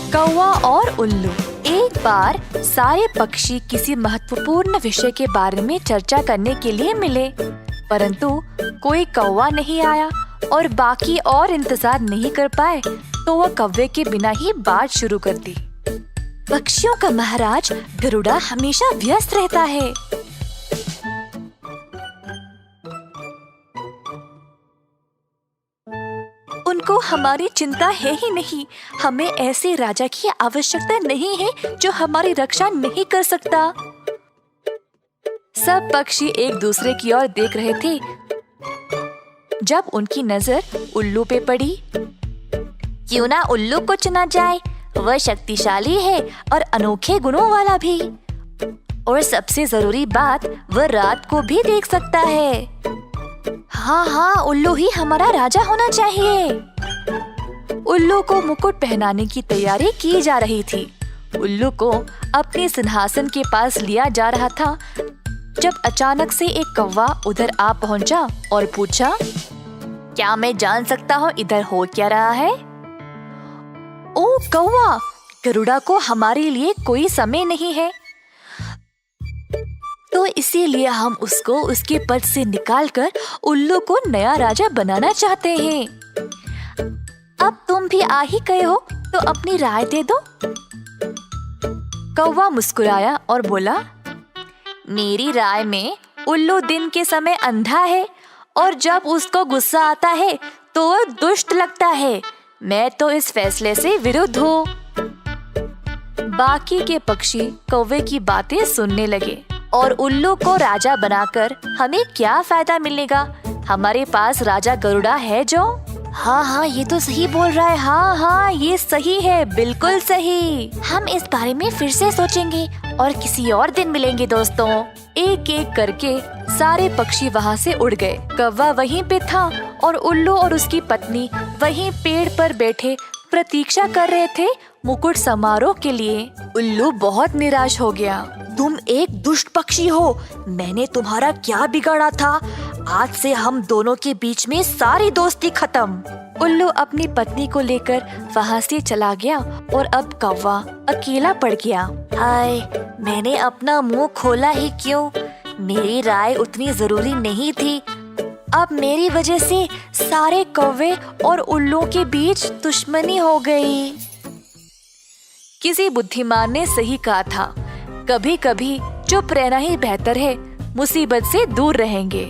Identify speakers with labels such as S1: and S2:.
S1: कौवा और उल्लू। एक बार सारे पक्षी किसी महत्वपूर्ण विषय के बारे में चर्चा करने के लिए मिले, परंतु कोई कौवा नहीं आया और बाकी और इंतजार नहीं कर पाए तो वह कौवे के बिना ही बात शुरू कर दी। पक्षियों का महाराज गरुड़ा हमेशा व्यस्त रहता है। उनको हमारी चिंता है ही नहीं। हमें ऐसे राजा की आवश्यकता नहीं है जो हमारी रक्षा नहीं कर सकता। सब पक्षी एक दूसरे की ओर देख रहे थे जब उनकी नजर उल्लू पे पड़ी। क्यों ना उल्लू को चुना जाए, वह शक्तिशाली है और अनोखे गुणों वाला भी। और सबसे जरूरी बात, वह रात को भी देख सकता है। हाँ, उल्लू ही हमारा राजा होना चाहिए। उल्लू को मुकुट पहनाने की तैयारी की जा रही थी। उल्लू को अपने सिंहासन के पास लिया जा रहा था जब अचानक से एक कौवा उधर आ पहुंचा और पूछा, क्या मैं जान सकता हूँ इधर हो क्या रहा है? ओ कौवा, गरुड़ा को हमारे लिए कोई समय नहीं है, तो इसीलिए हम उसको उसके पद से निकालकर उल्लू को नया राजा बनाना चाहते हैं। अब तुम भी आ ही गए हो तो अपनी राय दे दो। कौवा मुस्कुराया और बोला, मेरी राय में उल्लू दिन के समय अंधा है और जब उसको गुस्सा आता है तो वह दुष्ट लगता है। मैं तो इस फैसले से विरुद्ध हूँ। बाकी के पक्षी कौवे की बातें सुनने लगे। और उल्लू को राजा बनाकर हमें क्या फायदा मिलेगा? हमारे पास राजा गरुड़ा है जो। हाँ, ये तो सही बोल रहा है। हाँ, ये सही है, बिल्कुल सही। हम इस बारे में फिर से सोचेंगे और किसी और दिन मिलेंगे दोस्तों। एक एक करके सारे पक्षी वहाँ से उड़ गए। कौवा वहीं पे था और उल्लू और उसकी पत्नी वहीं पेड़ पर बैठे प्रतीक्षा कर रहे थे मुकुट समारोह के लिए। उल्लू बहुत निराश हो गया। तुम एक दुष्ट पक्षी हो, मैंने तुम्हारा क्या बिगाड़ा था? आज से हम दोनों के बीच में सारी दोस्ती खत्म। उल्लू अपनी पत्नी को लेकर वहाँ से चला गया और अब कौवा अकेला पड़ गया। हाय, मैंने अपना मुंह खोला ही क्यों? मेरी राय उतनी जरूरी नहीं थी। अब मेरी वजह से सारे कौवे और उल्लू के बीच दुश्मनी हो गई। किसी बुद्धिमान ने सही कहा था, कभी कभी चुप रहना ही बेहतर है, मुसीबत से दूर रहेंगे।